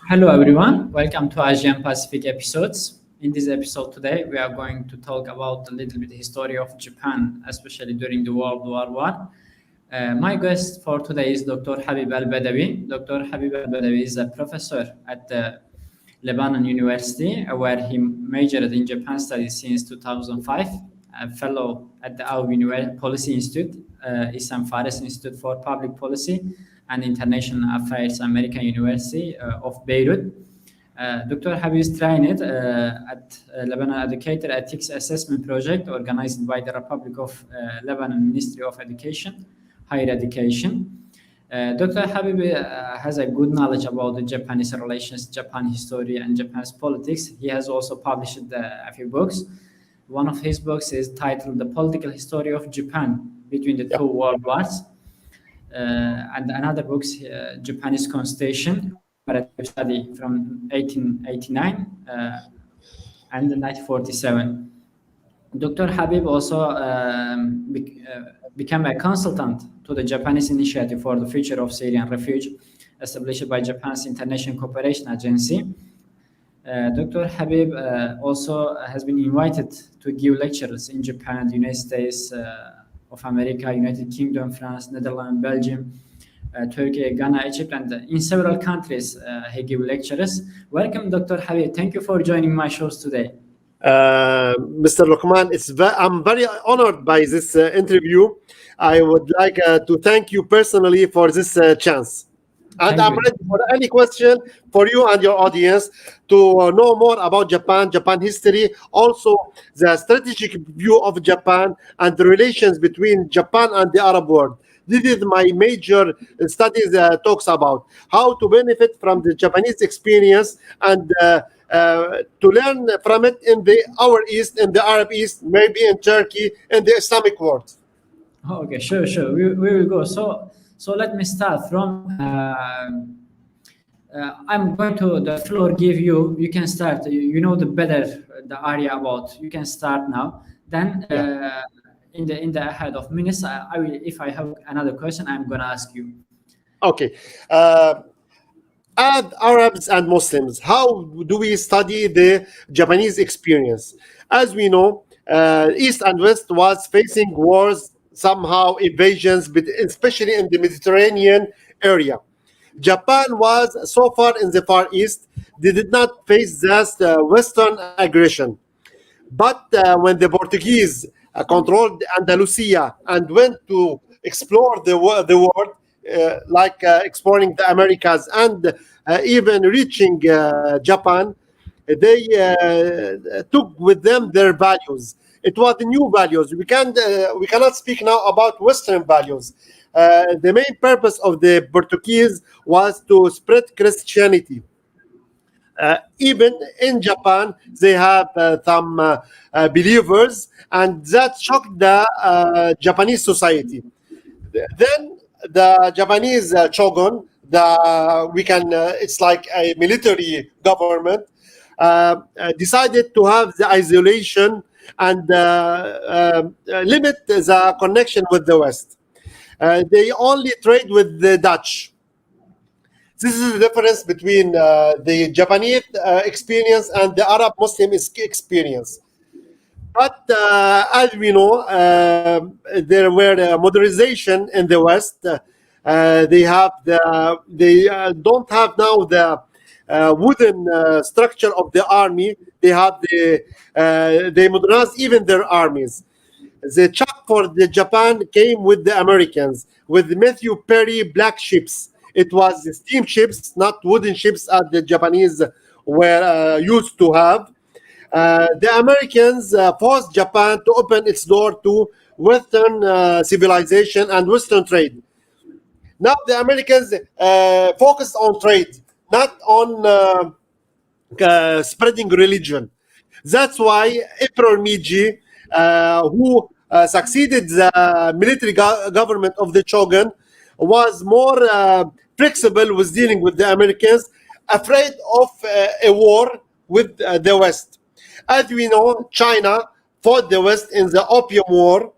Hello everyone, welcome to Asian Pacific episodes. In this episode today, we are going to talk about a little bit history of Japan, especially during the World War One. My guest for today is Dr. Habib Al-Badawi. Dr. Habib Al-Badawi is a professor at the Lebanon University, where he majored in Japan studies since 2005, a fellow at the Policy Institute, Issam Fares Institute for Public Policy and International Affairs, American University of Beirut. Dr. Habib is trained at Lebanon Educator Ethics Assessment Project organized by the Republic of Lebanon Ministry of Education, Higher Education. Dr. Habib has a good knowledge about the Japanese relations, Japan history, and Japan's politics. He has also published a few books. One of his books is titled The Political History of Japan Between the Two World Wars. And another book, Japanese Constitution, study from 1889 and 1947. Dr. Habib also became a consultant to the Japanese Initiative for the Future of Syrian Refuge, established by Japan's International Cooperation Agency. Dr. Habib also has been invited to give lectures in Japan, the United States of America, United Kingdom, France, Netherlands, Belgium, Turkey, Ghana, Egypt, and in several countries he gives lectures. Welcome, Dr. Habib. Thank you for joining my shows today. Mr. Lokman, I'm very honored by this interview. I would like to thank you personally for this chance. And I'm ready for any question for you and your audience to know more about Japan, Japan history, also the strategic view of Japan and the relations between Japan and the Arab world. This is my major studies talks about how to benefit from the Japanese experience and to learn from it in our East, in the Arab East, maybe in Turkey, in the Islamic world. Okay, sure. We will go. So let me start from. I'm going to the floor. Give you. You can start. You know the better the area about. You can start now. Then in the ahead of minutes, I will. If I have another question, I'm gonna ask you. Okay. As Arabs and Muslims, how do we study the Japanese experience? As we know, East and West was facing wars, somehow invasions, but especially in the Mediterranean area. Japan was so far in the Far East, they did not face this Western aggression. But when the Portuguese controlled Andalusia and went to explore the world, like exploring the Americas and even reaching Japan, they took with them their values. It was the new values. We cannot speak now about Western values. The main purpose of the Portuguese was to spread Christianity. Even in Japan, they have some believers, and that shocked the Japanese society. Then the Japanese shogun, it's like a military government, decided to have the isolation and limit the connection with the West. They only trade with the Dutch. This is the difference between the Japanese experience and the Arab Muslim experience. But as we know, there were modernization in the West. They don't have now the wooden structure of the army. They modernized even their armies. The chuck for the Japan came with the Americans, with Matthew Perry black ships. It was steamships, not wooden ships as the Japanese were used to have. The Americans forced Japan to open its door to Western civilization and Western trade. Now the Americans focused on trade, not on spreading religion. That's why Emperor Meiji, who succeeded the military government of the Shogun, was more flexible with dealing with the Americans, afraid of a war with the West. As we know, China fought the West in the Opium War,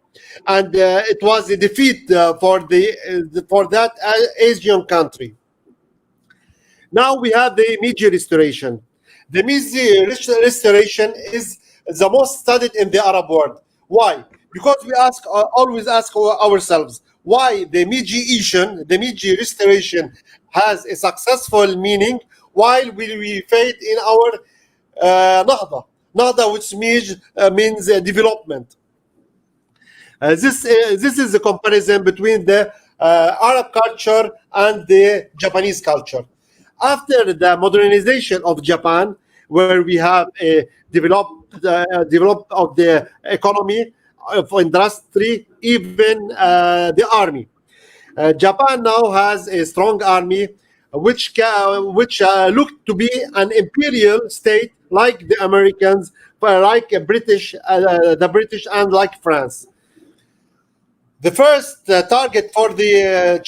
and it was a defeat for that Asian country. Now we have the Meiji Restoration. The Meiji Restoration is the most studied in the Arab world. Why? Because we always ask ourselves why the Meiji-Asian, the Meiji Restoration has a successful meaning while we fade in our Nahda. Nahda, which means development. This is a comparison between the Arab culture and the Japanese culture. After the modernization of Japan, where we have a developed of the economy, of industry, even the army. Japan now has a strong army, which looked to be an imperial state, like the Americans, like the British, and like France. The first target for the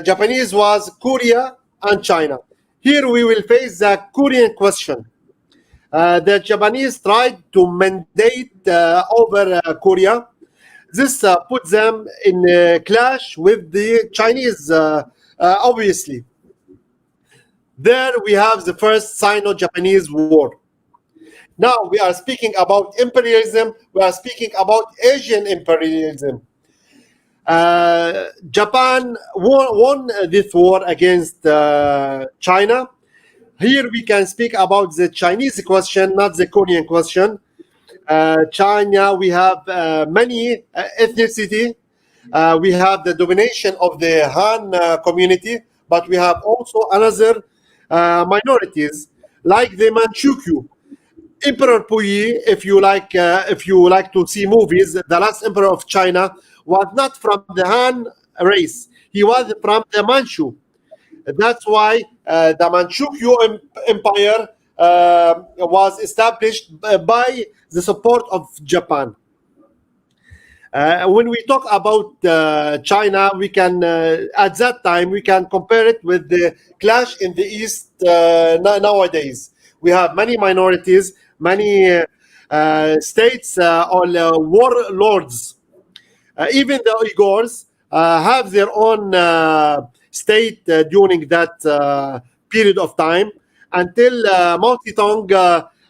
Japanese was Korea and China. Here we will face the Korean question. The Japanese tried to mandate over Korea. This put them in a clash with the Chinese, obviously. There we have the first Sino-Japanese war. Now we are speaking about imperialism. We are speaking about Asian imperialism. Japan won this war against China. Here we can speak about the Chinese question, not the Korean question. China, we have many ethnicity. We have the domination of the Han community, but we have also another minorities like the Manchukuo. Emperor Puyi, if you like to see movies, the last emperor of China was not from the Han race. He was from the Manchu. That's why the Manchukuo Empire was established by the support of Japan. When we talk about China, we can at that time we can compare it with the clash in the East nowadays. We have many minorities, many states or warlords. Even the Uyghurs have their own state during that period of time until Mao Zedong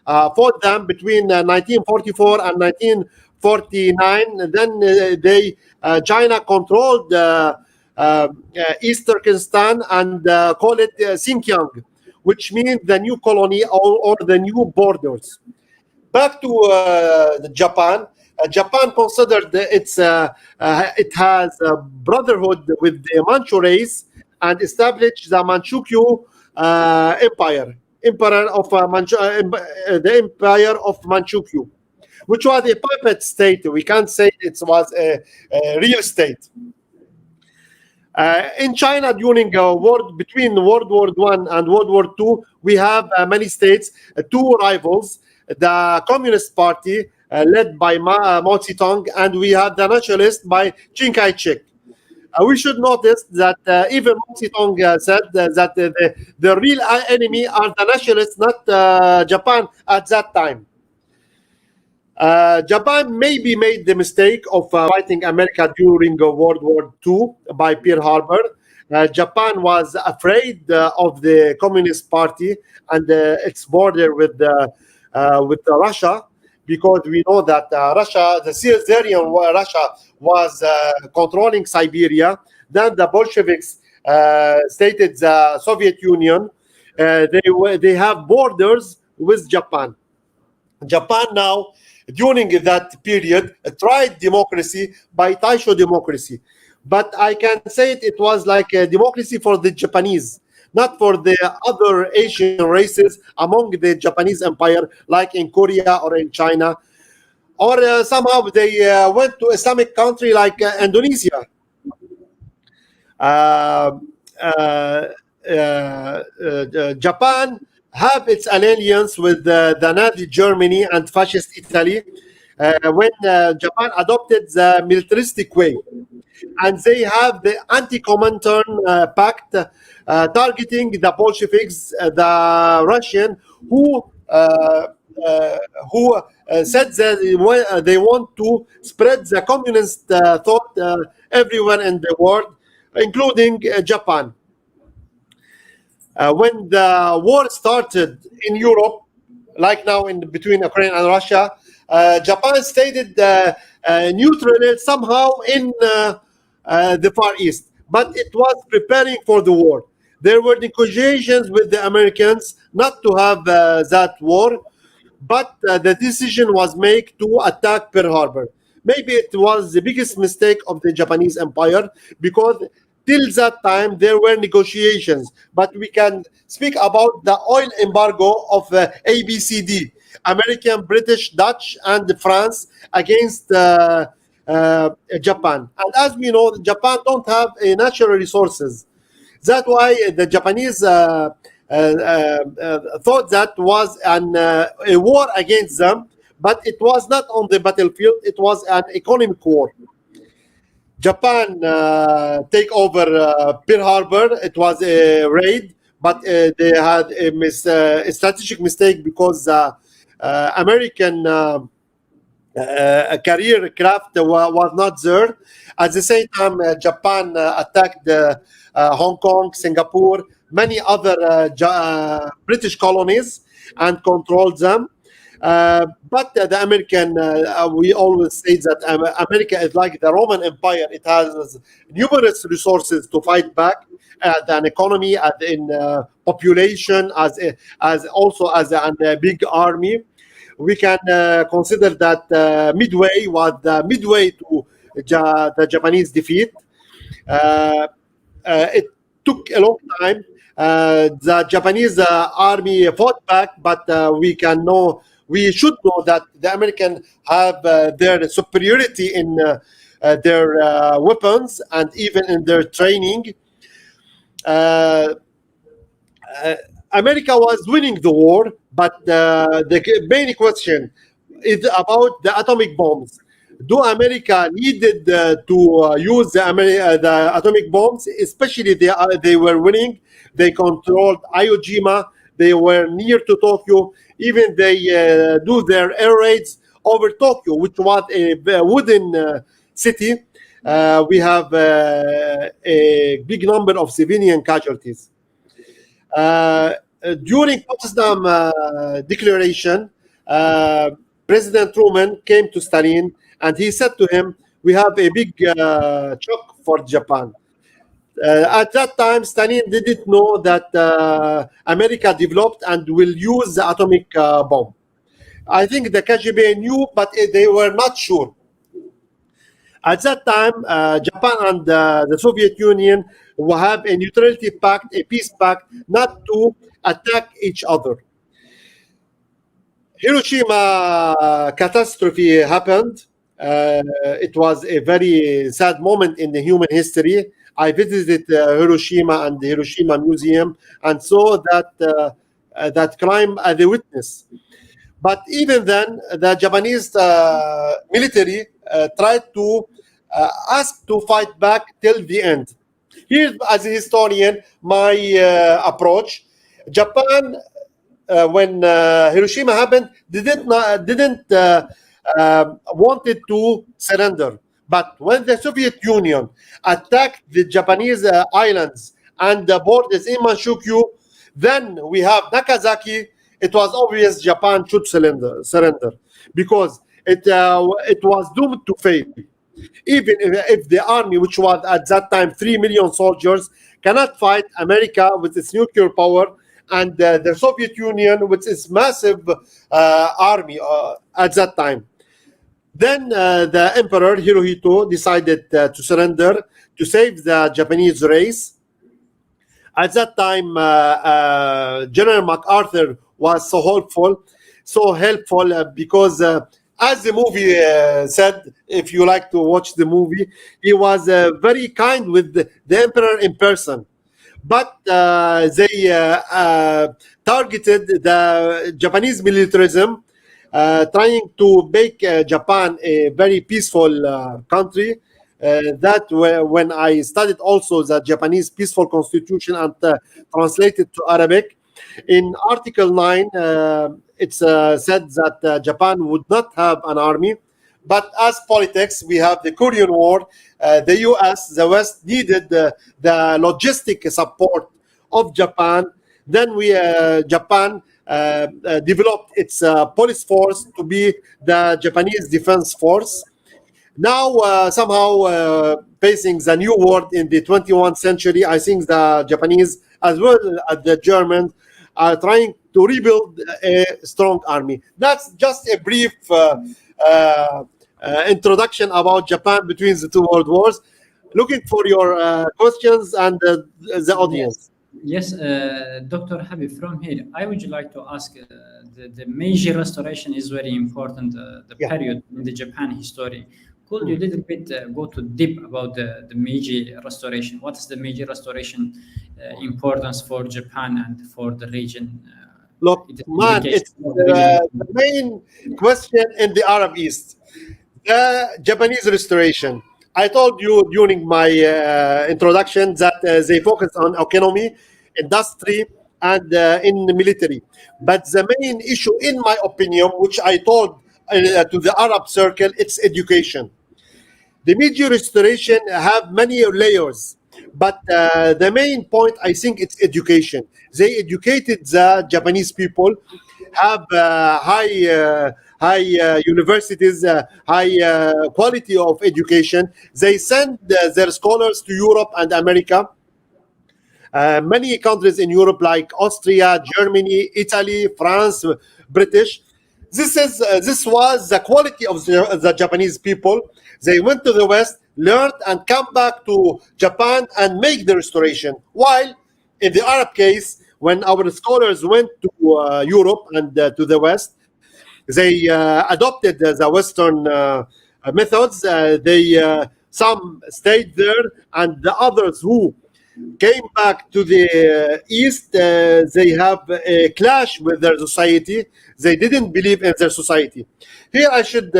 fought them between 1944 and 1949. And then China controlled East Turkestan and call it Xinjiang, which means the new colony or the new borders. Back to Japan. Japan considered it has a brotherhood with the Manchu race and established the Manchukuo Empire, the Empire of Manchukuo, which was a puppet state. We can't say it was a real state. In China, during between World War I and World War II, we have many states, two rivals: the Communist Party, led by Mao Zedong, and we have the nationalist by Chiang Kai-shek. We should notice that even Mao Zedong said that the real enemy are the nationalists, not Japan at that time. Japan maybe made the mistake of fighting America during World War II by Pearl Harbor. Japan was afraid of the Communist Party and its border with Russia, because we know that Russia, the Caesarian Russia, was controlling Siberia. Then the Bolsheviks stated the Soviet Union. They have borders with Japan. Japan now, during that period, tried democracy by Taisho democracy. But I can say it was like a democracy for the Japanese, not for the other Asian races among the Japanese empire, like in Korea or in China. Or somehow they went to Islamic country like Indonesia. Japan have its alliance with the Nazi Germany and fascist Italy when Japan adopted the militaristic way. And they have the anti-Comintern pact targeting the Bolsheviks, the Russian, who said that they want to spread the communist thought everywhere in the world, including Japan. When the war started in Europe, like now in between Ukraine and Russia, Japan stayed neutral somehow in the Far East, but it was preparing for the war. There were negotiations with the Americans not to have that war, but the decision was made to attack Pearl Harbor. Maybe it was the biggest mistake of the Japanese Empire because till that time there were negotiations. But we can speak about the oil embargo of ABCD, American, British, Dutch, and France against Japan. And as we know, Japan don't have natural resources. That's why the Japanese thought that was a war against them, but it was not on the battlefield. It was an economic war. Japan take over Pearl Harbor. It was a raid, but they had a strategic mistake because American carrier craft was not there. At the same time, Japan attacked Hong Kong, Singapore, many other British colonies and controlled them. But the American, we always say that America is like the Roman Empire. It has numerous resources to fight back, an economy, in population, as also as a big army. We can consider that Midway was the midway to the Japanese defeat. It took a long time. The Japanese army fought back, but we should know that the Americans have their superiority in their weapons and even in their training. America was winning the war, but the main question is about the atomic bombs. Do America needed to use the atomic bombs? Especially they were winning. They controlled Iwo Jima. They were near to Tokyo. Even they do their air raids over Tokyo, which was a wooden city. We have a big number of civilian casualties. During Potsdam Declaration, President Truman came to Stalin and he said to him, "We have a big shock for Japan." At that time, Stalin didn't know that America developed and will use the atomic bomb. I think the KGB knew, but they were not sure. At that time, Japan and the Soviet Union will have a neutrality pact, a peace pact, not to attack each other. Hiroshima catastrophe happened. It was a very sad moment in the human history. I visited Hiroshima and the Hiroshima Museum and saw that crime as a witness. But even then, the Japanese military tried to ask to fight back till the end. Here, as a historian, my approach: Japan, when Hiroshima happened, didn't wanted to surrender. But when the Soviet Union attacked the Japanese islands and the borders in Manchukuo, then we have Nagasaki. It was obvious Japan should surrender because it was doomed to fail. Even if the army, which was at that time 3 million soldiers, cannot fight America with its nuclear power and the Soviet Union with its massive army at that time. Then the Emperor Hirohito decided to surrender to save the Japanese race. At that time, General MacArthur was so helpful because, as the movie said, if you like to watch the movie, he was very kind with the Emperor in person. But they targeted the Japanese militarism, trying to make Japan a very peaceful country. When I studied also the Japanese peaceful constitution and translated to Arabic, in Article 9, it's said that Japan would not have an army. But as politics, we have the Korean War. The US, the West needed the logistic support of Japan Then Japan developed its police force to be the Japanese defense force. Now, somehow facing the new world in the 21st century, I think the Japanese as well as the Germans are trying to rebuild a strong army. That's just a brief introduction about Japan between the two world wars. Looking for your questions and the Yes, audience. yes, Dr. Habib, from here, I would like to ask the Meiji Restoration is very important, the Yeah. period in the Japan history. Could you Mm. little bit go to deep about the Meiji Restoration? What is the Meiji Restoration importance for Japan and for the region? Look, It is man, implication it's for the region. the main question in the Arab East. The Japanese restoration. I told you during my introduction that they focus on economy, industry, and in the military. But the main issue, in my opinion, which I told to the Arab circle, it's education. The Meiji restoration have many layers, but the main point I think it's education. They educated the Japanese people, have high universities, high quality of education. They send their scholars to Europe and America. Many countries in Europe, like Austria, Germany, Italy, France, British. This was the quality of the Japanese people. They went to the West, learned, and come back to Japan and make the restoration. While in the Arab case, when our scholars went to Europe and to the West, they adopted the Western methods. They some stayed there, and the others who came back to the East, they have a clash with their society. They didn't believe in their society. Here, I should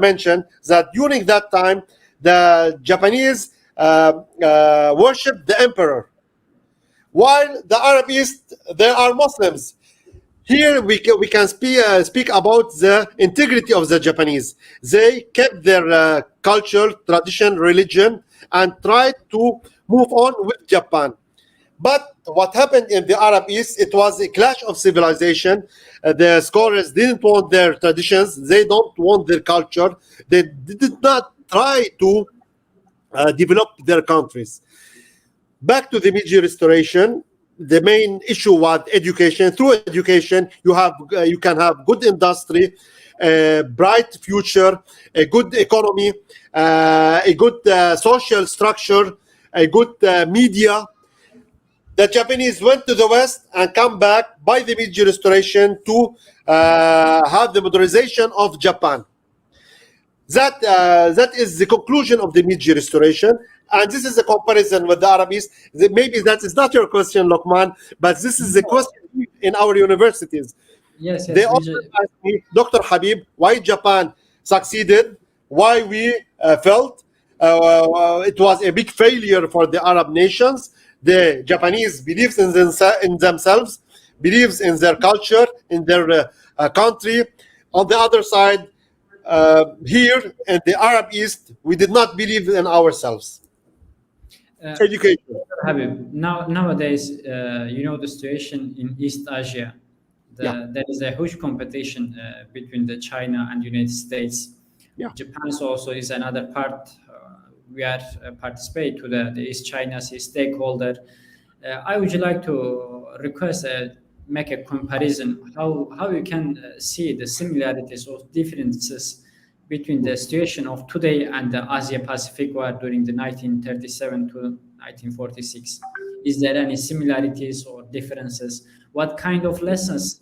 mention that during that time, the Japanese worshipped the emperor, while the Arab East, there are Muslims. Here we can speak about the integrity of the Japanese. They kept their culture, tradition, religion, and tried to move on with Japan. But what happened in the Arab East, it was a clash of civilization. The scholars didn't want their traditions. They don't want their culture. They did not try to develop their countries. Back to the Meiji Restoration, the main issue was education. Through education, you can have good industry, a bright future, a good economy, a good social structure, a good media. The Japanese went to the West and come back by the Meiji Restoration to have the modernization of Japan. That is the conclusion of the Meiji Restoration, and this is a comparison with the Arab East. Maybe that is not your question, Lokman, but this is the question in our universities. Yes, They yes, also asked me, Dr. Habib, why Japan succeeded, why we felt it was a big failure for the Arab nations. The Japanese believes in themselves, believes in their culture, in their country. On the other side, here in the Arab East, we did not believe in ourselves. Education. Habib, nowadays, you know the situation in East Asia. Yeah. There is a huge competition between the China and United States. Yeah. Japan also is another part. We are participate to the East China Sea stakeholder. I would like to request make a comparison how you can see the similarities or differences between the situation of today and the Asia Pacific War during the 1937 to 1946. Is there any similarities or differences? What kind of lessons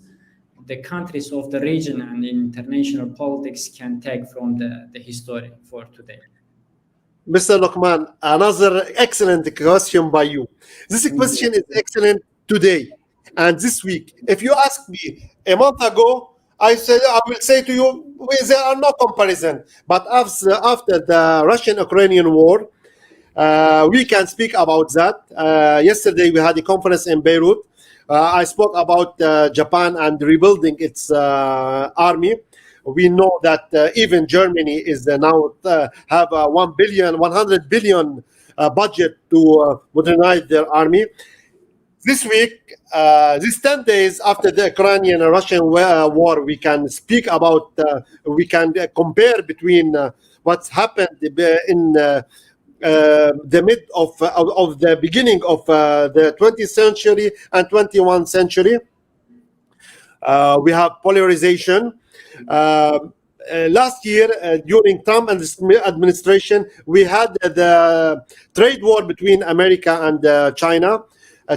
the countries of the region and international politics can take from the history for today? Mr. Lokman, another excellent question by you. This question is excellent today and this week. If you ask me a month ago, I will say to you, there are no comparison. But after the Russian-Ukrainian war, we can speak about that. Yesterday, we had a conference in Beirut. I spoke about Japan and rebuilding its army. We know that even Germany is now have a 100 billion budget to modernize their army. This week, these 10 days after the Ukrainian and Russian war, we can speak about, we can compare between what's happened in the mid of the beginning of the 20th century and 21st century. We have polarization. Last year, during Trump administration, we had the trade war between America and China.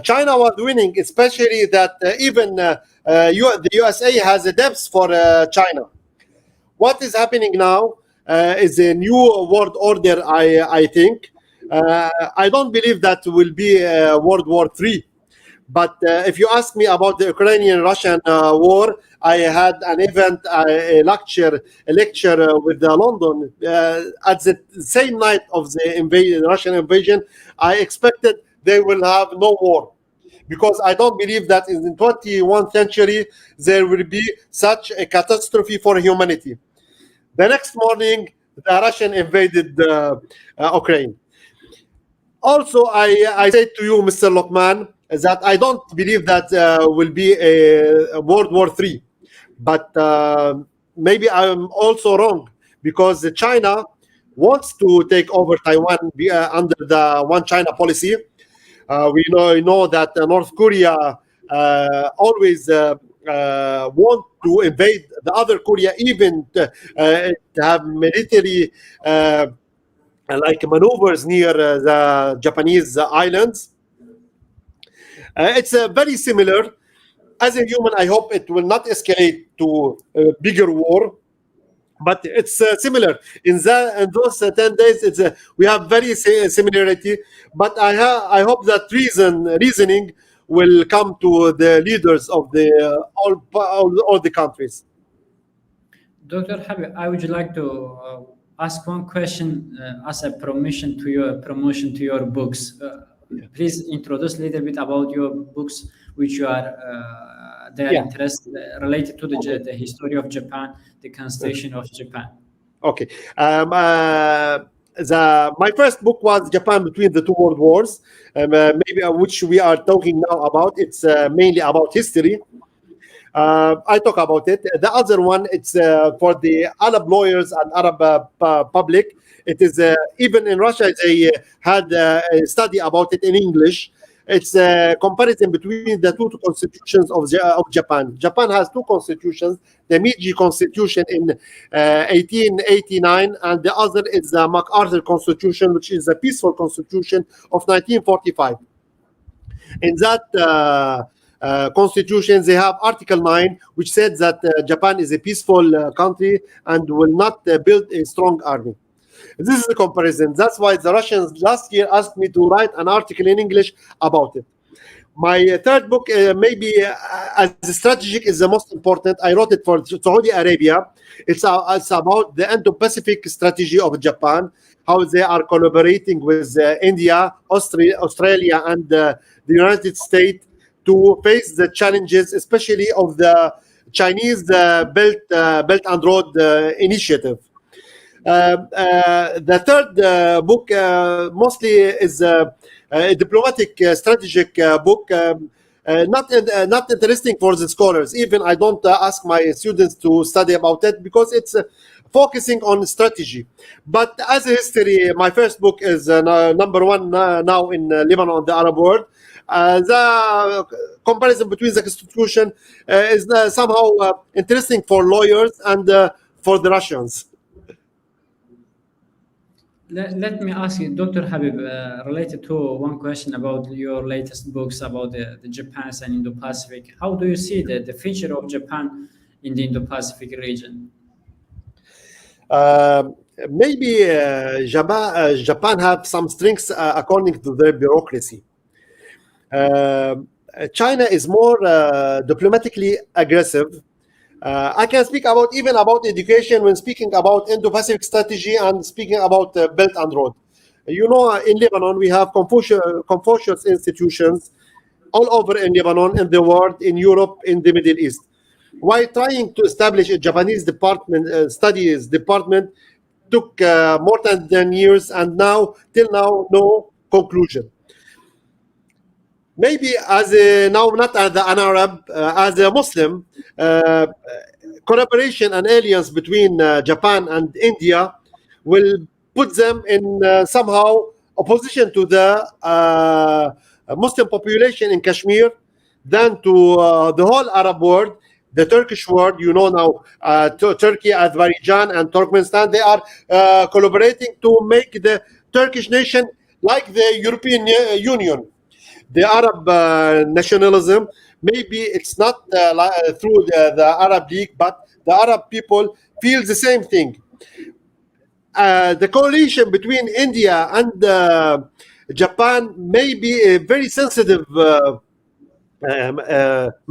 China was winning, especially that even the USA has a debt for China. What is happening now is a new world order, I think. I don't believe that will be World War III. But if you ask me about the Ukrainian-Russian war, I had an event, a lecture with London. At the same night of the Russian invasion, I expected they will have no war. Because I don't believe that in the 21st century, there will be such a catastrophe for humanity. The next morning, the Russian invaded Ukraine. Also, I say to you, Mr. Lokman, that I don't believe that will be a World War III. But maybe I'm also wrong, because China wants to take over Taiwan under the One China policy. We know that North Korea always want to invade the other Korea, even to have military like maneuvers near the Japanese islands. It's very similar. As a human, I hope it will not escalate to a bigger war. But it's similar in those 10 days. We have very similarity. But I hope that reasoning will come to the leaders of the all the countries. Dr. Habib, I would like to ask one question as a promotion to your books. Please introduce a little bit about your books, which you are their interest related to the history of Japan, the constitution of Japan. Okay. My first book was Japan Between the Two World Wars, maybe which we are talking now about. It's mainly about history. I talk about it. The other one, it's for the Arab lawyers and Arab public. It is even in Russia, they had a study about it in English. It's a comparison between the two constitutions of Japan. Japan has two constitutions, the Meiji Constitution in 1889, and the other is the MacArthur Constitution, which is a peaceful constitution of 1945. In that constitution, they have Article 9, which said that Japan is a peaceful country and will not build a strong army. This is a comparison. That's why the Russians last year asked me to write an article in English about it. My third book, maybe as strategic, is the most important. I wrote it for Saudi Arabia. It's about the Indo-Pacific strategy of Japan, how they are collaborating with India, Australia, and the United States to face the challenges, especially of the Chinese Belt and Road Initiative. The third book mostly is a diplomatic strategic book, not interesting for the scholars. Even I don't ask my students to study about it because it's focusing on strategy. But as a history, my first book is number one now in Lebanon and the Arab world. The comparison between the constitution is somehow interesting for lawyers and for the Russians. Let me ask you, Dr. Habib, related to one question about your latest books about the Japan and Indo-Pacific. How do you see the future of Japan in the Indo-Pacific region? Maybe Japan have some strengths according to their bureaucracy. China is more diplomatically aggressive. I can speak even about education when speaking about Indo-Pacific strategy and speaking about Belt and Road. You know, in Lebanon, we have Confucius institutions all over in Lebanon, in the world, in Europe, in the Middle East. While trying to establish a Japanese studies department took more than 10 years, and till now, no conclusion. maybe as a now not as an Arab, as a Muslim, uh, collaboration and alliance between Japan and India will put them in somehow opposition to the Muslim population in Kashmir than to the whole Arab world, the Turkish world. You know now, Turkey, Azerbaijan, and Turkmenistan, they are collaborating to make the Turkish nation like the European Union. The Arab nationalism, maybe it's not through the Arab League, but the Arab people feel the same thing. The coalition between India and Japan may be a very sensitive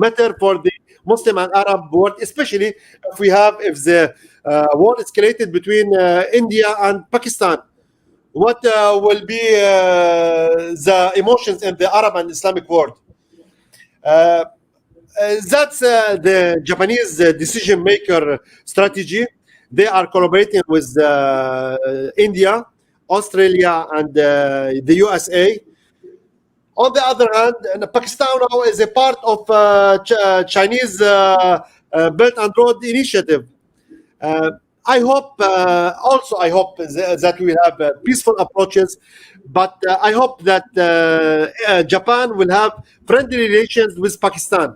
matter for the Muslim and Arab world, especially if the war escalated between India and Pakistan. What will be the emotions in the Arab and Islamic world? That's the Japanese decision maker strategy. They are collaborating with India, Australia, and the USA. On the other hand, Pakistan now is a part of Chinese Belt and Road Initiative. I hope that we have peaceful approaches, but I hope that Japan will have friendly relations with Pakistan,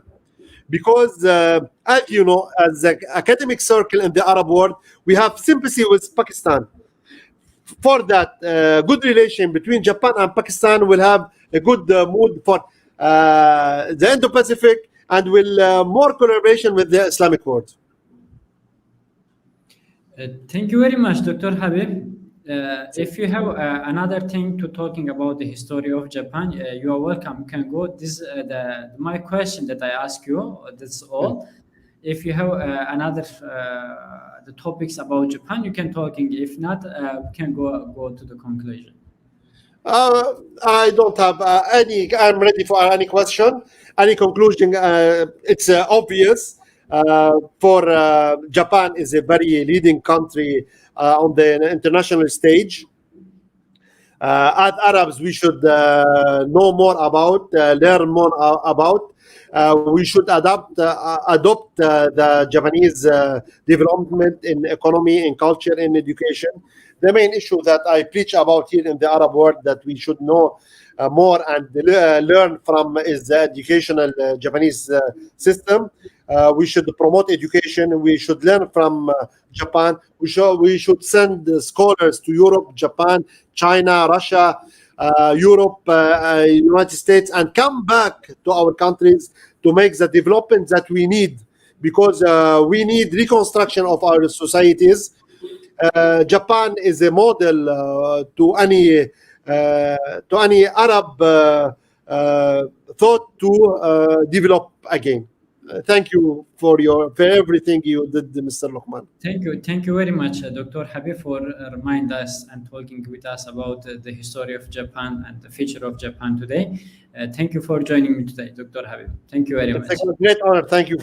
because as you know, as an academic circle in the Arab world, we have sympathy with Pakistan. For that, good relation between Japan and Pakistan will have a good mood for the Indo-Pacific, and will more collaboration with the Islamic world. Thank you very much, Dr. Habib. If you have another thing to talking about the history of Japan, you are welcome. You can go. This my question that I ask you. That's all. If you have another the topics about Japan, you can talking. If not, we can go to the conclusion. I don't have any. I'm ready for any question, any conclusion. It's obvious. For Japan is a very leading country on the international stage. As Arabs, we should know more about, learn more about. We should adopt the Japanese development in economy, in culture, in education. The main issue that I preach about here in the Arab world that we should know more and learn from is the educational Japanese system. We should promote education. We should learn from Japan. We should send scholars to Europe, Japan, China, Russia, Europe, United States, and come back to our countries to make the development that we need, because we need reconstruction of our societies. Japan is a model to any Arab thought to develop again. Thank you for everything you did, Mr. Lokman. Thank you very much, Dr. Habib, for remind us and talking with us about the history of Japan and the future of Japan today. Thank you for joining me today, Dr. Habib. Thank you very much. It's a great honor. Thank you.